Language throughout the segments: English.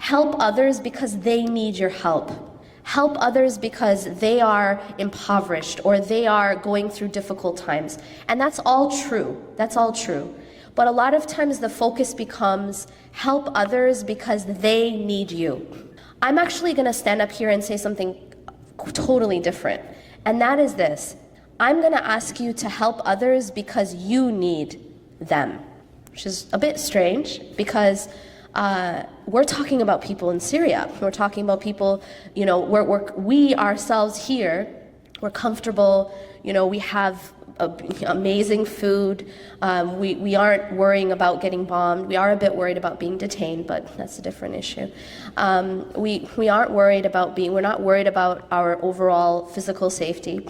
Help others because they need your help. Help others because they are impoverished or they are going through difficult times. And that's all true. That's all true. But a lot of times the focus becomes help others because they need you. I'm actually going to stand up here and say something totally different. And that is this. I'm going to ask you to help others because you need them, which is a bit strange because we're talking about people in Syria. We're talking about people, we ourselves here, we're comfortable, we have amazing food. We aren't worrying about getting bombed. We are a bit worried about being detained, but that's a different issue. We aren't worried about we're not worried about our overall physical safety.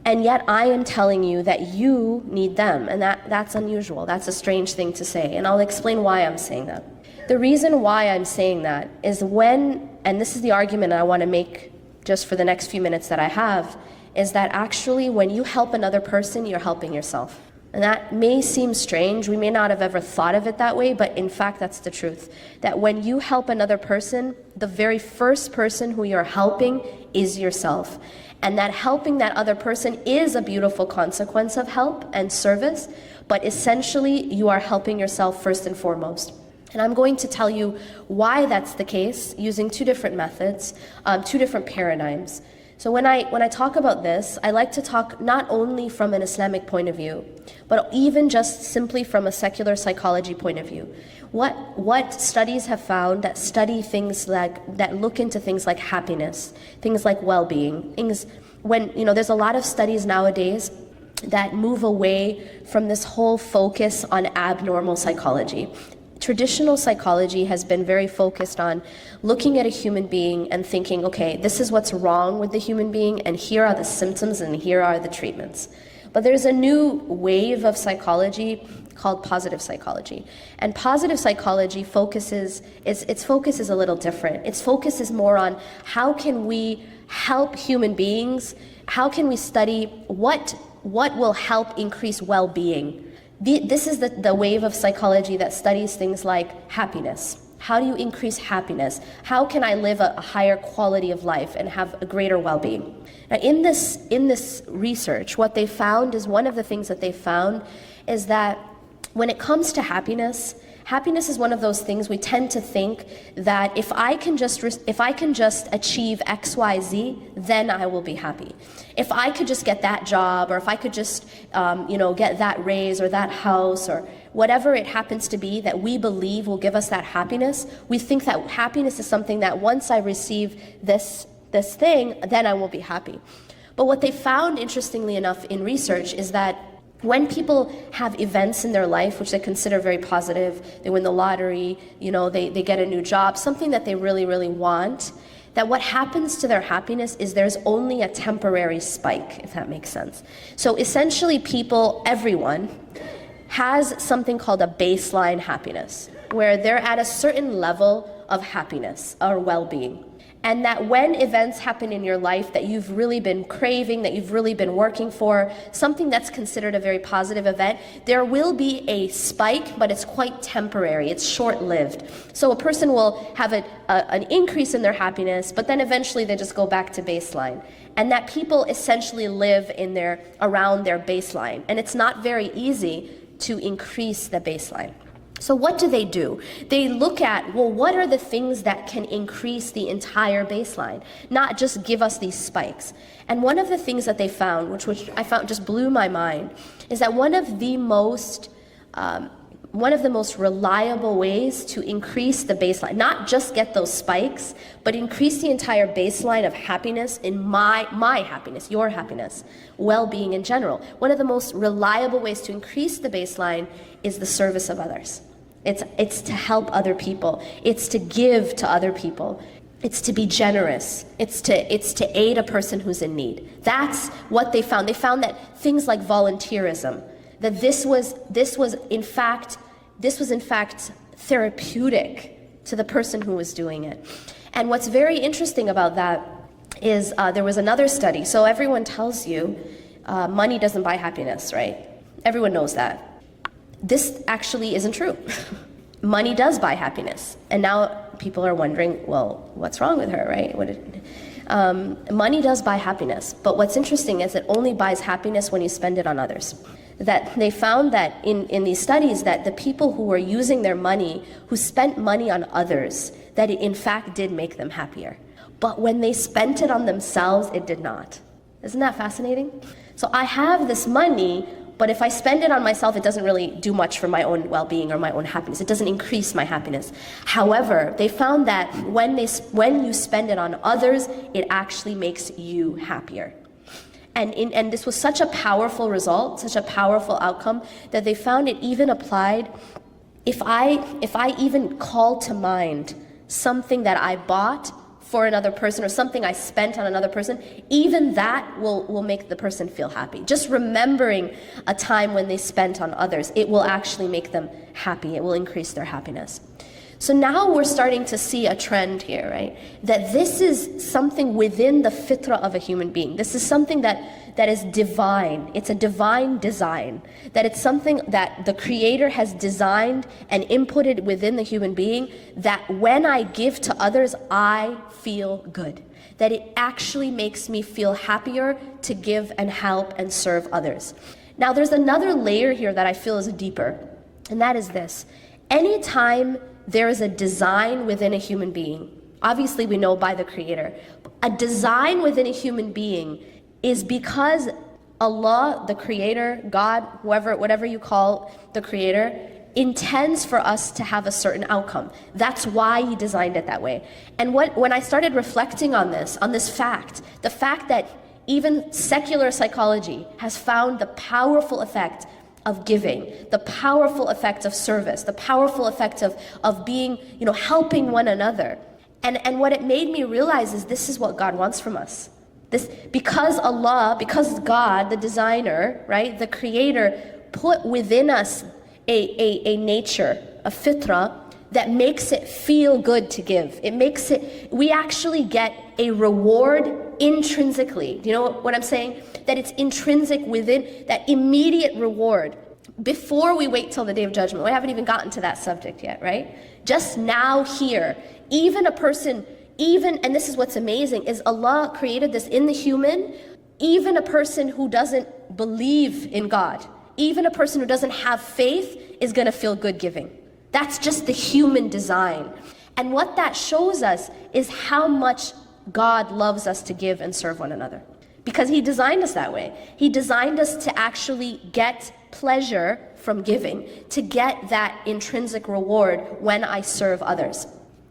And yet I am telling you that you need them, and that's unusual. That's a strange thing to say, and I'll explain why I'm saying that. The reason why I'm saying that is and this is the argument I want to make just for the next few minutes that I have, is that actually when you help another person, you're helping yourself. And that may seem strange. We may not have ever thought of it that way, but in fact, that's the truth. That when you help another person, the very first person who you're helping is yourself. And that helping that other person is a beautiful consequence of help and service, but essentially you are helping yourself first and foremost. And I'm going to tell you why that's the case using two different methods, two different paradigms. So when I talk about this, I like to talk not only from an Islamic point of view, but even just simply from a secular psychology point of view. What studies have found that study things that look into things like happiness, things like well-being, there's a lot of studies nowadays that move away from this whole focus on abnormal psychology. Traditional psychology has been very focused on looking at a human being and thinking, okay, this is what's wrong with the human being, and here are the symptoms, and here are the treatments. But there's a new wave of psychology called positive psychology. And positive psychology its focus is a little different. Its focus is more on how can we help human beings, how can we study what will help increase well-being. This is the wave of psychology that studies things like happiness. How do you increase happiness? How can I live a higher quality of life and have a greater well-being? Now, in this research, what they found is one of the things that they found is that when it comes to happiness is one of those things we tend to think that if I can just achieve X, Y, Z, then I will be happy. If I could just get that job, or if I could just get that raise or that house or whatever it happens to be that we believe will give us that happiness, we think that happiness is something that once I receive this thing, then I will be happy. But what they found, interestingly enough, in research is that when people have events in their life which they consider very positive, they win the lottery, they get a new job, something that they really, really want, that what happens to their happiness is there's only a temporary spike, if that makes sense. So essentially everyone has something called a baseline happiness, where they're at a certain level of happiness or well-being. And that when events happen in your life that you've really been craving, that you've really been working for, something that's considered a very positive event, there will be a spike, but it's quite temporary, it's short-lived. So a person will have an increase in their happiness, but then eventually they just go back to baseline. And that people essentially live around their baseline. And it's not very easy to increase the baseline. So what do? They look at, what are the things that can increase the entire baseline, not just give us these spikes. And one of the things that they found, which I found just blew my mind, is that one of the most reliable ways to increase the baseline, not just get those spikes, but increase the entire baseline of happiness in my happiness, your happiness, well-being in general. One of the most reliable ways to increase the baseline is the service of others. It's to help other people. It's to give to other people. It's to be generous. It's to aid a person who's in need. That's what they found. They found that things like volunteerism, that this was in fact therapeutic to the person who was doing it. And what's very interesting about that is there was another study. So everyone tells you money doesn't buy happiness, right? Everyone knows that. This actually isn't true. Money does buy happiness. And now people are wondering, well, what's wrong with her, right? Money does buy happiness, but what's interesting is it only buys happiness when you spend it on others. That they found that in these studies that the people who were using their money, who spent money on others, that it in fact did make them happier. But when they spent it on themselves, it did not. Isn't that fascinating? So I have this money, but if I spend it on myself, it doesn't really do much for my own well-being or my own happiness. It doesn't increase my happiness. However, they found that when you spend it on others, it actually makes you happier. And this was such a powerful result, such a powerful outcome, that they found it even applied if I even call to mind something that I bought for another person or something I spent on another person, even that will make the person feel happy. Just remembering a time when they spent on others, it will actually make them happy. It will increase their happiness. So now we're starting to see a trend here, right? That this is something within the fitrah of a human being. This is something that is divine. It's a divine design. That it's something that the Creator has designed and inputted within the human being, that when I give to others, I feel good. That it actually makes me feel happier to give and help and serve others. Now there's another layer here that I feel is deeper, and that is this. Anytime there is a design within a human being, obviously we know by the Creator, a design within a human being is because Allah, the Creator, God, whatever you call the Creator, intends for us to have a certain outcome. That's why He designed it that way. And when I started reflecting on this fact, the fact that even secular psychology has found the powerful effect of giving, the powerful effect of service, the powerful effect of being, helping one another. And what it made me realize is this is what God wants from us. Because God, the designer, right, the Creator, put within us a nature, a fitrah, that makes it feel good to give. We actually get a reward intrinsically. Do you know what I'm saying? That it's intrinsic within, that immediate reward. Before we wait till the Day of Judgment, we haven't even gotten to that subject yet, right? Just now here, even a person, and this is what's amazing, is Allah created this in the human, even a person who doesn't believe in God, even a person who doesn't have faith is gonna feel good giving. That's just the human design. And what that shows us is how much God loves us to give and serve one another. Because He designed us that way. He designed us to actually get pleasure from giving, to get that intrinsic reward when I serve others.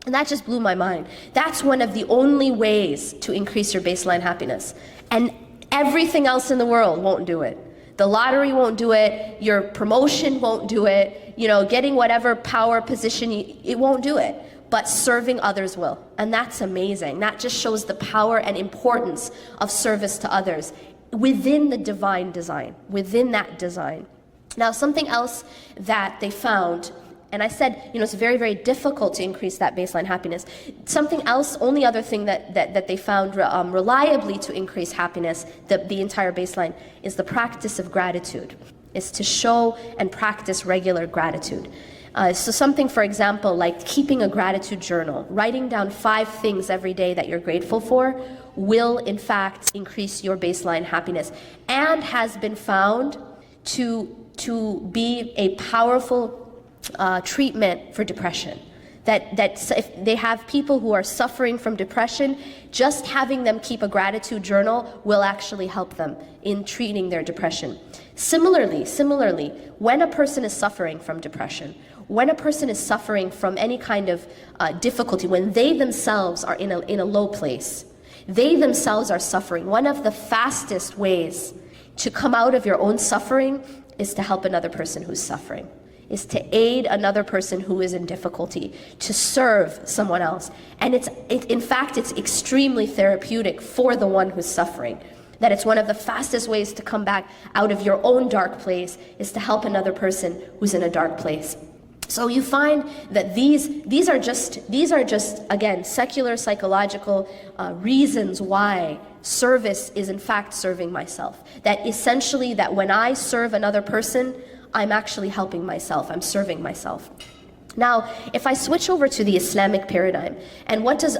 And that just blew my mind. That's one of the only ways to increase your baseline happiness. And everything else in the world won't do it. The lottery won't do it, your promotion won't do it, getting whatever power position, it won't do it. But serving others will. And that's amazing. That just shows the power and importance of service to others within the divine design, within that design. Now, something else that they found, and I said, it's very, very difficult to increase that baseline happiness. Something else, only other thing that they found reliably to increase happiness, the entire baseline, is the practice of gratitude, is to show and practice regular gratitude. So something, for example, like keeping a gratitude journal, writing down 5 things every day that you're grateful for will, in fact, increase your baseline happiness, and has been found to be a powerful treatment for depression. That if they have people who are suffering from depression, just having them keep a gratitude journal will actually help them in treating their depression. Similarly, when a person is suffering from depression, when a person is suffering from any kind of difficulty, when they themselves are in a low place, they themselves are suffering, one of the fastest ways to come out of your own suffering is to help another person who's suffering, is to aid another person who is in difficulty, to serve someone else. And in fact, it's extremely therapeutic for the one who's suffering. That it's one of the fastest ways to come back out of your own dark place is to help another person who's in a dark place. So you find that these are just again secular psychological reasons why service is in fact serving myself. That essentially that when I serve another person, I'm actually helping myself, I'm serving myself. Now, if I switch over to the Islamic paradigm, and what does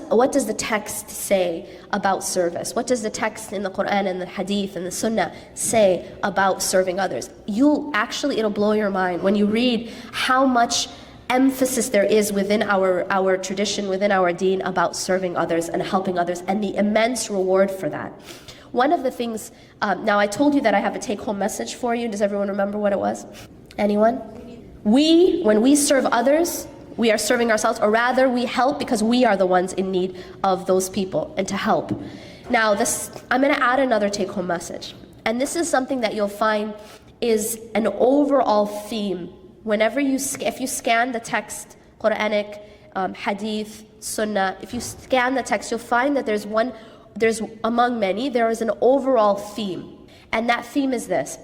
the text say about service? What does the text in the Quran and the Hadith and the Sunnah say about serving others? It'll blow your mind when you read how much emphasis there is within our tradition, within our deen, about serving others and helping others, and the immense reward for that. One of the things, now I told you that I have a take-home message for you. Does everyone remember what it was? Anyone? When we serve others, we are serving ourselves, or rather we help because we are the ones in need of those people and to help. Now I'm going to add another take-home message. And this is something that you'll find is an overall theme. If you scan the text, Quranic, Hadith, Sunnah, if you scan the text, you'll find that among many, there is an overall theme. And that theme is this: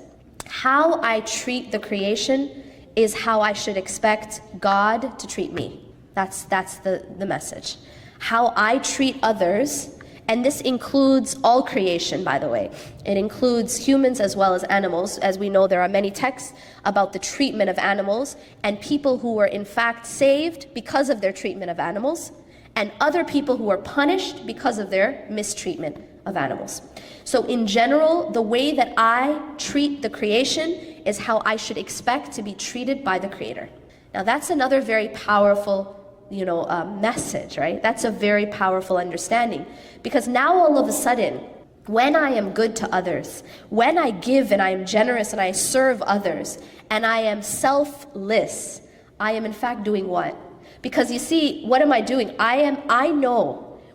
how I treat the creation is how I should expect God to treat me. That's the message. How I treat others, and this includes all creation, by the way. It includes humans as well as animals. As we know, there are many texts about the treatment of animals and people who were in fact saved because of their treatment of animals, and other people who are punished because of their mistreatment of animals. So in general, the way that I treat the creation is how I should expect to be treated by the Creator. Now that's another very powerful message, right? That's a very powerful understanding, because now all of a sudden, when I am good to others, when I give and I am generous and I serve others, and I am selfless, I am in fact doing what? Because you see, what am I doing?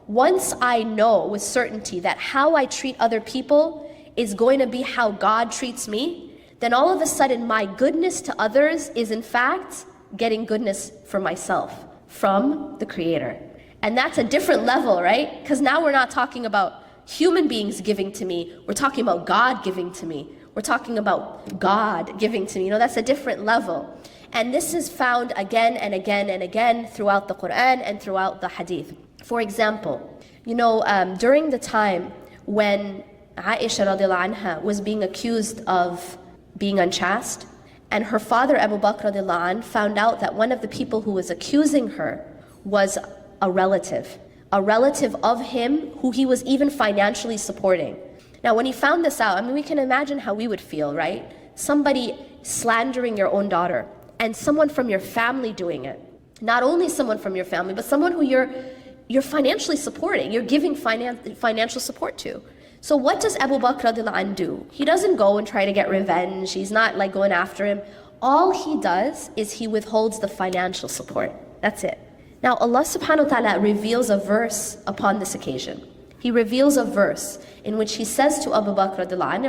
Once I know with certainty that how I treat other people is going to be how God treats me, then all of a sudden my goodness to others is in fact getting goodness for myself from the Creator. And that's a different level, right? Because now we're not talking about human beings giving to me, we're talking about God giving to me. We're talking about God giving to me. That's a different level. And this is found again and again and again throughout the Quran and throughout the Hadith. For example, during the time when Aisha radiallahu anha was being accused of being unchaste, and her father Abu Bakr radiallahu anh found out that one of the people who was accusing her was a relative of him who he was even financially supporting. Now when he found this out, we can imagine how we would feel, right? Somebody slandering your own daughter, and someone from your family doing it. Not only someone from your family, but someone who you're financially supporting, you're giving financial support to. So what does Abu Bakr radiallahu anh do? He doesn't go and try to get revenge. He's not like going after him. All he does is he withholds the financial support. That's it. Now Allah subhanahu wa ta'ala reveals a verse upon this occasion. He reveals a verse in which he says to Abu Bakr radiallahu anh,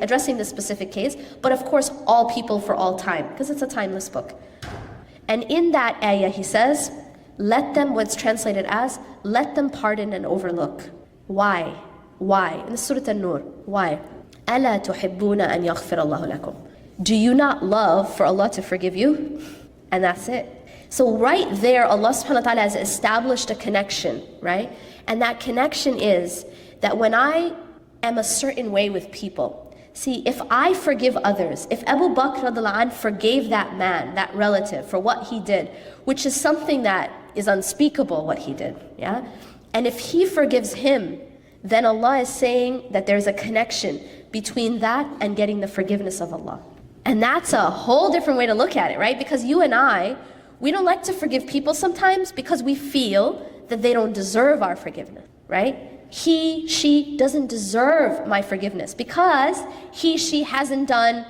addressing this specific case, but of course all people for all time, because it's a timeless book. And in that ayah he says, what's translated as, let them pardon and overlook. Why? In the Surah An-Nur, why? أَلَا تُحِبُّونَ أَنْ يَغْفِرَ اللَّهُ لَكُمْ. Do you not love for Allah to forgive you? And that's it. So right there, Allah subhanahu wa ta'ala has established a connection, right? And that connection is that when I am a certain way with people, see, if I forgive others, if Abu Bakr radiallahu anh forgave that man, that relative, for what he did, which is something that is unspeakable, what he did, yeah? And if he forgives him, then Allah is saying that there's a connection between that and getting the forgiveness of Allah. And that's a whole different way to look at it, right? Because you and I, we don't like to forgive people sometimes because we feel that they don't deserve our forgiveness, right? He, she doesn't deserve my forgiveness because he, she hasn't done,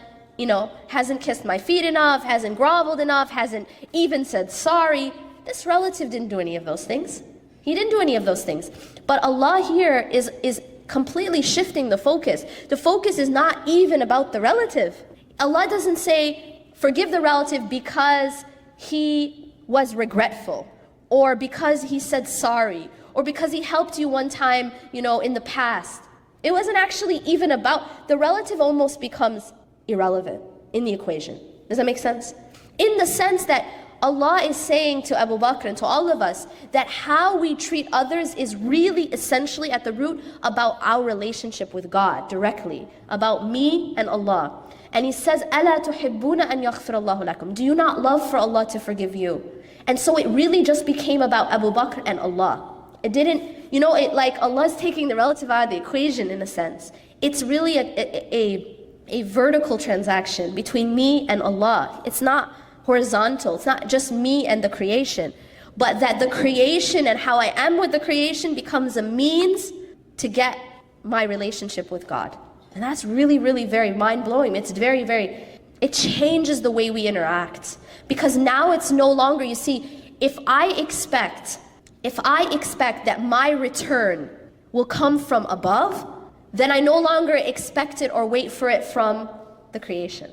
hasn't kissed my feet enough, hasn't groveled enough, hasn't even said sorry. This relative didn't do any of those things. He didn't do any of those things. But Allah here is completely shifting the focus. The focus is not even about the relative. Allah doesn't say, forgive the relative because he was regretful, or because he said sorry, or because he helped you one time, in the past. It wasn't actually even about, the relative almost becomes irrelevant in the equation. Does that make sense? In the sense that Allah is saying to Abu Bakr and to all of us that how we treat others is really essentially at the root about our relationship with God directly, about me and Allah. And He says, أَلَا تُحِبُّونَ أَنْ يَغْفِرَ اللَّهُ لَكُمْ. Do you not love for Allah to forgive you? And so it really just became about Abu Bakr and Allah. It didn't, like Allah's taking the relative out of the equation in a sense. It's really a vertical transaction between me and Allah. It's not horizontal. It's not just me and the creation, but that the creation and how I am with the creation becomes a means to get my relationship with God. And that's really, really very mind-blowing. It's very, very, it changes the way we interact. Because now it's no longer, you see, if I expect that my return will come from above, then I no longer expect it or wait for it from the creation.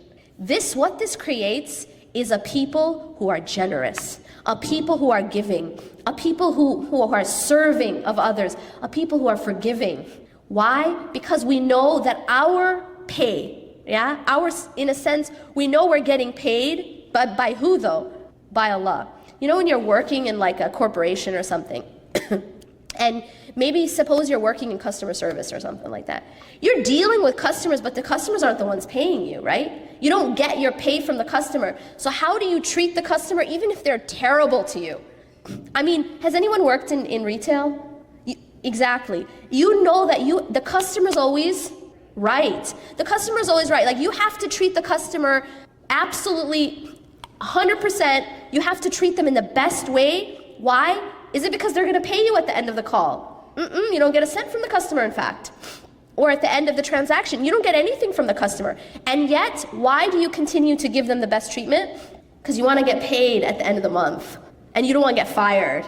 What this creates is a people who are generous, a people who are giving, a people who are serving of others, a people who are forgiving. Why? Because we know that our pay, in a sense, we know we're getting paid, but by who though? By Allah. When you're working in like a corporation or something, and maybe suppose you're working in customer service or something like that. You're dealing with customers, but the customers aren't the ones paying you, right? You don't get your pay from the customer. So how do you treat the customer even if they're terrible to you? I mean, has anyone worked in retail? Exactly. You know that the customer's always right. The customer's always right. Like, you have to treat the customer absolutely 100%. You have to treat them in the best way. Why? Is it because they're going to pay you at the end of the call? You don't get a cent from the customer, in fact. Or at the end of the transaction, you don't get anything from the customer. And yet, why do you continue to give them the best treatment? Because you want to get paid at the end of the month. And you don't want to get fired.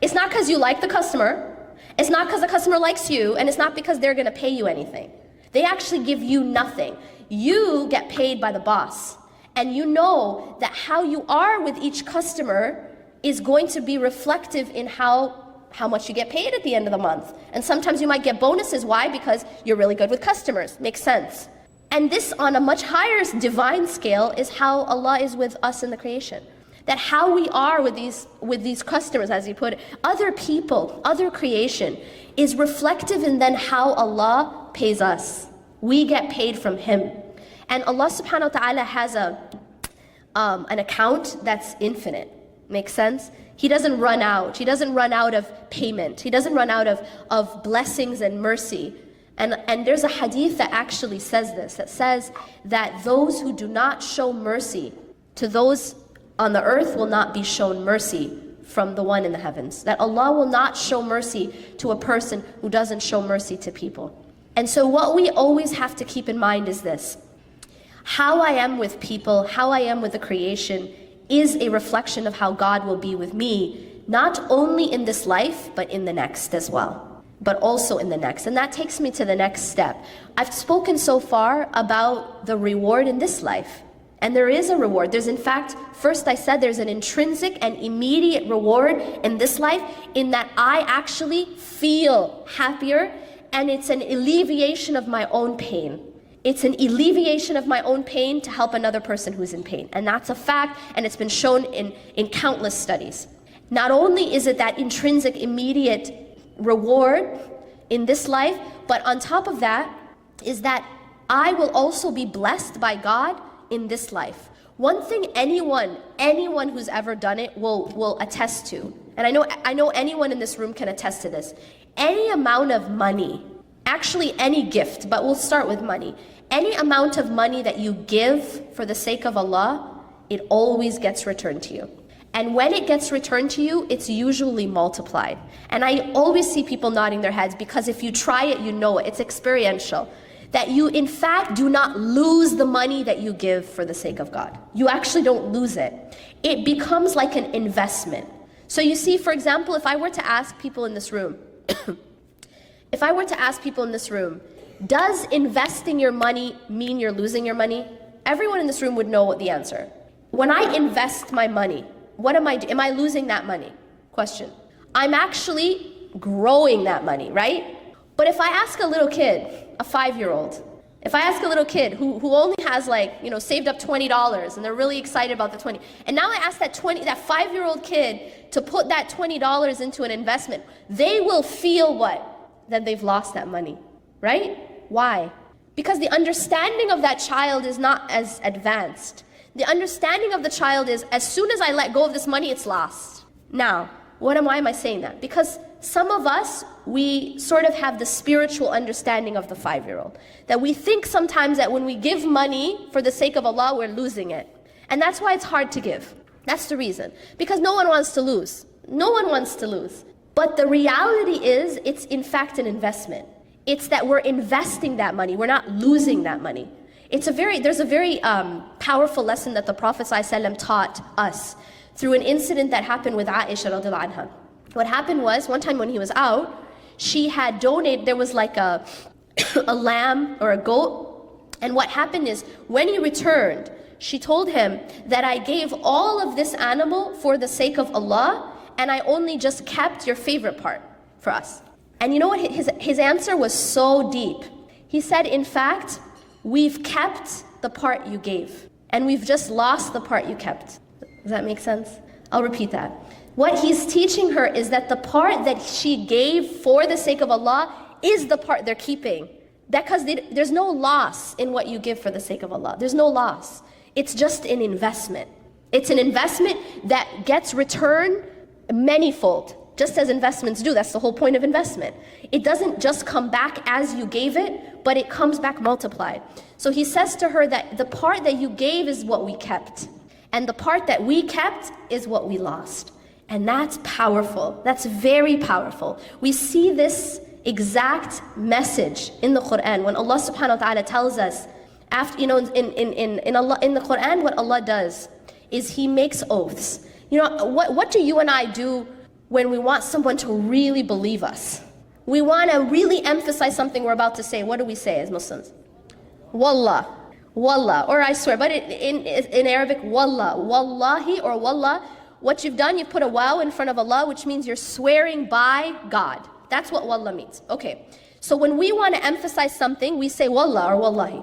It's not because you like the customer. It's not because the customer likes you. And it's not because they're going to pay you anything. They actually give you nothing. You get paid by the boss. And you know that how you are with each customer is going to be reflective in how much you get paid at the end of the month. And sometimes you might get bonuses. Why? Because you're really good with customers. Makes sense. And this, on a much higher divine scale, is how Allah is with us in the creation. That how we are with these customers, as you put it, other people, other creation, is reflective in then how Allah pays us. We get paid from Him. And Allah subhanahu wa ta'ala has an account that's infinite. Makes sense? He doesn't run out. He doesn't run out of payment. He doesn't run out of blessings and mercy. And there's a hadith that actually says this, that says that those who do not show mercy to those on the earth will not be shown mercy from the one in the heavens. That Allah will not show mercy to a person who doesn't show mercy to people. And so what we always have to keep in mind is this. How I am with people, how I am with the creation, is a reflection of how God will be with me, not only in this life, but in the next as well, but also in the next. And that takes me to the next step. I've spoken so far about the reward in this life. And there is a reward. There's, in fact, first I said there's an intrinsic and immediate reward in this life, in that I actually feel happier, and it's an alleviation of my own pain. It's an alleviation of my own pain to help another person who's in pain. And that's a fact, and it's been shown in countless studies. Not only is it that intrinsic, immediate reward in this life, but on top of that is that I will also be blessed by God in this life. One thing anyone who's ever done it will attest to, and I know anyone in this room can attest to this. Any amount of money, actually any gift, but we'll start with money. Any amount of money that you give for the sake of Allah, it always gets returned to you. And when it gets returned to you, it's usually multiplied. And I always see people nodding their heads, because if you try it, you know it. It's experiential. That you, in fact, do not lose the money that you give for the sake of God. You actually don't lose it. It becomes like an investment. So you see, for example, if I were to ask people in this room, does investing your money mean you're losing your money? Everyone in this room would know what the answer. When I invest my money, what am I losing that money? Question. I'm actually growing that money, right? But if I ask a little kid, a 5-year-old, if I ask a little kid who only has saved up $20 and they're really excited about the 20, and now I ask that 5-year-old kid to put that $20 into an investment, they will feel what? That they've lost that money, right? Why? Because the understanding of that child is not as advanced. The understanding of the child is, as soon as I let go of this money, it's lost. Now, why am I saying that? Because some of us, we sort of have the spiritual understanding of the 5-year-old. That we think sometimes that when we give money for the sake of Allah, we're losing it. And that's why it's hard to give. That's the reason. Because no one wants to lose. No one wants to lose. But the reality is, it's in fact an investment. It's that we're investing that money. We're not losing that money. There's a very powerful lesson that the Prophet ﷺ taught us through an incident that happened with Aisha radiallahu anha. What happened was, one time when he was out, she had donated, there was like a lamb or a goat. And what happened is, when he returned, she told him that I gave all of this animal for the sake of Allah, and I only just kept your favorite part for us. And you know what? His answer was so deep. He said, in fact, we've kept the part you gave, and we've just lost the part you kept. Does that make sense? I'll repeat that. What he's teaching her is that the part that she gave for the sake of Allah is the part they're keeping. Because there's no loss in what you give for the sake of Allah. There's no loss. It's just an investment. It's an investment that gets returned manyfold, just as investments do. That's the whole point of investment. It doesn't just come back as you gave it, but it comes back multiplied. So he says to her that the part that you gave is what we kept, and the part that we kept is what we lost. And that's powerful. That's very powerful. We see this exact message in the Quran when Allah subhanahu wa ta'ala tells us, after, in the Quran, what Allah does is He makes oaths. What do you and I do when we want someone to really believe us? We want to really emphasize something we're about to say. What do we say as Muslims? Wallah, Wallah, or I swear, but in Arabic, Wallah, Wallahi or Wallah. What you've done, you've put a waw in front of Allah, which means you're swearing by God. That's what Wallah means. Okay, so when we want to emphasize something, we say Wallah or Wallahi.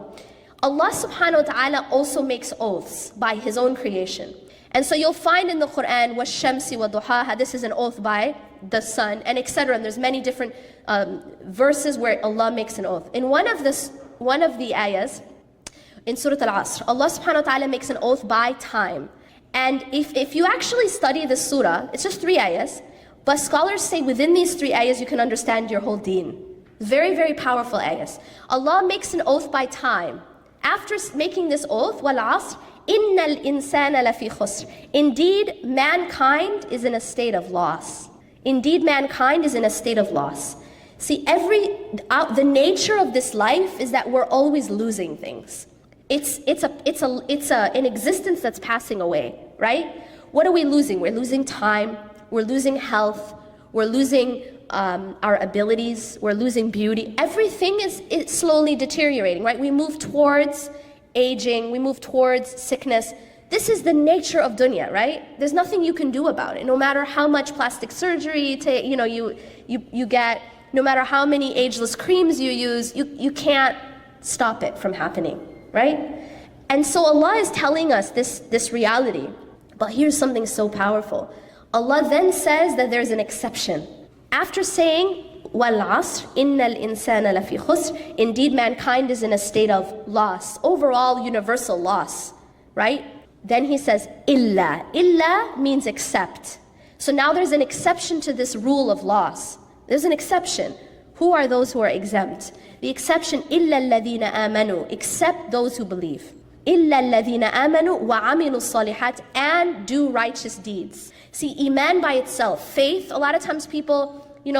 Allah subhanahu wa ta'ala also makes oaths by His own creation. And so you'll find in the Quran, وَالشَّمْسِ وَضُحَاهَا, this is an oath by the sun, and etc. And there's many different verses where Allah makes an oath. In one of the ayahs, in Surah Al-Asr, Allah subhanahu wa ta'ala makes an oath by time. And if you actually study the surah, it's just 3 ayahs, but scholars say within these 3 ayahs you can understand your whole deen. Very, very powerful ayahs. Allah makes an oath by time. After making this oath, وَالْعَصْرِ إِنَّ الْإِنسَانَ لَفِي خُسْرٍ, indeed, mankind is in a state of loss. Indeed, mankind is in a state of loss. See, the nature of this life is that we're always losing things. It's an existence that's passing away, right? What are we losing? We're losing time, we're losing health, we're losing our abilities, we're losing beauty. Everything is slowly deteriorating, right? We move towards aging, we move towards sickness. This is the nature of dunya, right? There's nothing you can do about it. No matter how much plastic surgery you get, no matter how many ageless creams you use, you can't stop it from happening, right? And so Allah is telling us this reality. But here's something so powerful. Allah then says that there's an exception. After saying, وَالْعَصْرِ إِنَّ الْإِنسَانَ لَفِي خُسْرٍ, indeed mankind is in a state of loss, overall universal loss, right? Then He says, إِلَّا. إِلَّا means except. So now there's an exception to this rule of loss. There's an exception. Who are those who are exempt? The exception, إِلَّا الَّذِينَ آمَنُوا, except those who believe. إِلَّا الَّذِينَ آمَنُوا وَعَمِلُوا الصَّالِحَاتِ, and do righteous deeds. See, iman by itself, faith, a lot of times people, they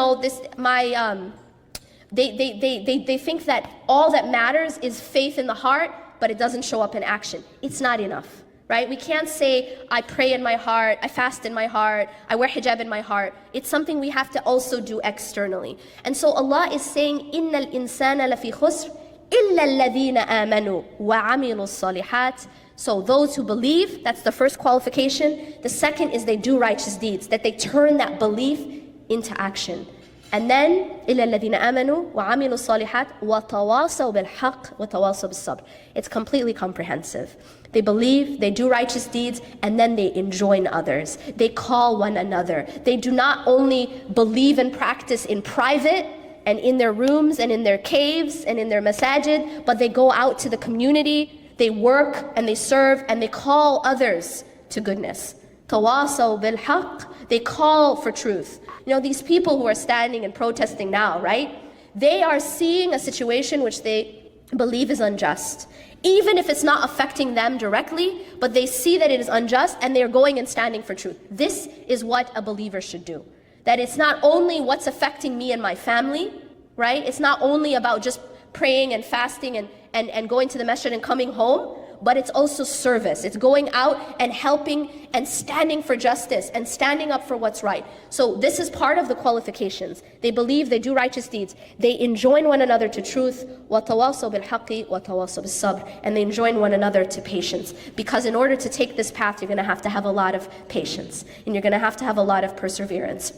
think that all that matters is faith in the heart, but it doesn't show up in action. It's not enough, right? We can't say, I pray in my heart, I fast in my heart, I wear hijab in my heart. It's something we have to also do externally. And so Allah is saying, إِنَّ الْإِنسَانَ لَفِي خُسْرٍ إِلَّا الَّذِينَ آمَنُوا وَعَمِلُوا الصَّالِحَاتِ. So those who believe, that's the first qualification. The second is they do righteous deeds, that they turn that belief into action. And then إِلَّا الَّذِينَ آمَنُوا وَعَمِلُوا الصَّالِحَاتِ وَتَوَاصَوْا بِالْحَقِّ وَتَوَاصَوْا بِالصَّبْرِ. It's completely comprehensive. They believe, they do righteous deeds, and then they enjoin others. They call one another. They do not only believe and practice in private and in their rooms and in their caves and in their masajid, but they go out to the community They work and they serve and they call others to goodness. Tawasaw bil haqq, they call for truth. These people who are standing and protesting now, right? They are seeing a situation which they believe is unjust. Even if it's not affecting them directly, but they see that it is unjust and they're going and standing for truth. This is what a believer should do. That it's not only what's affecting me and my family, right? It's not only about just praying and fasting and going to the masjid and coming home, but it's also service. It's going out and helping and standing for justice and standing up for what's right. So this is part of the qualifications. They believe, they do righteous deeds. They enjoin one another to truth. وَتَوَاصَوْا بِالْحَقِّ وَتَوَاصَوْا بِالصَّبْرِ. And they enjoin one another to patience. Because in order to take this path, you're going to have a lot of patience. And you're going to have a lot of perseverance.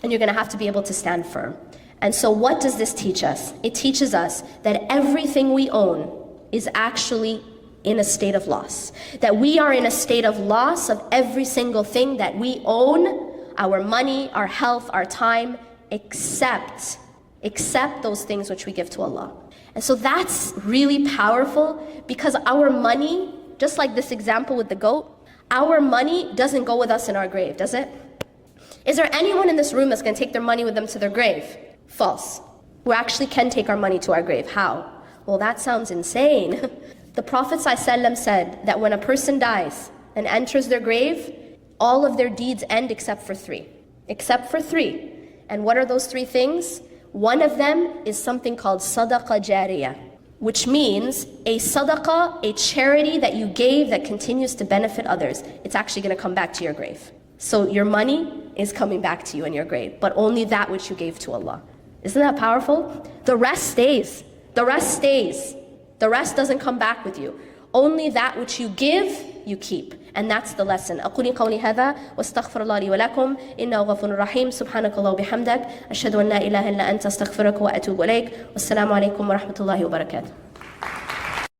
And you're going to have to be able to stand firm. And so what does this teach us? It teaches us that everything we own is actually in a state of loss. That we are in a state of loss of every single thing that we own, our money, our health, our time, except those things which we give to Allah. And so that's really powerful, because our money, just like this example with the goat, our money doesn't go with us in our grave, does it? Is there anyone in this room that's going to take their money with them to their grave? False. We actually can take our money to our grave. How? Well, that sounds insane. The Prophet ﷺ said that when a person dies and enters their grave, all of their deeds end except for three. Except for three. And what are those three things? One of them is something called sadaqah jariyah, which means a sadaqah, a charity that you gave that continues to benefit others. It's actually going to come back to your grave. So your money is coming back to you in your grave, but only that which you gave to Allah. Isn't that powerful? The rest stays. The rest stays. The rest doesn't come back with you. Only that which you give, you keep. And that's the lesson. أقول قولي هذا واستغفر الله لي ولكم إنه غفور رحيم سبحانك الله وبحمدك أشهد أن لا إله إلا أنت أستغفرك وأتوب إليك والسلام عليكم ورحمة الله وبركاته.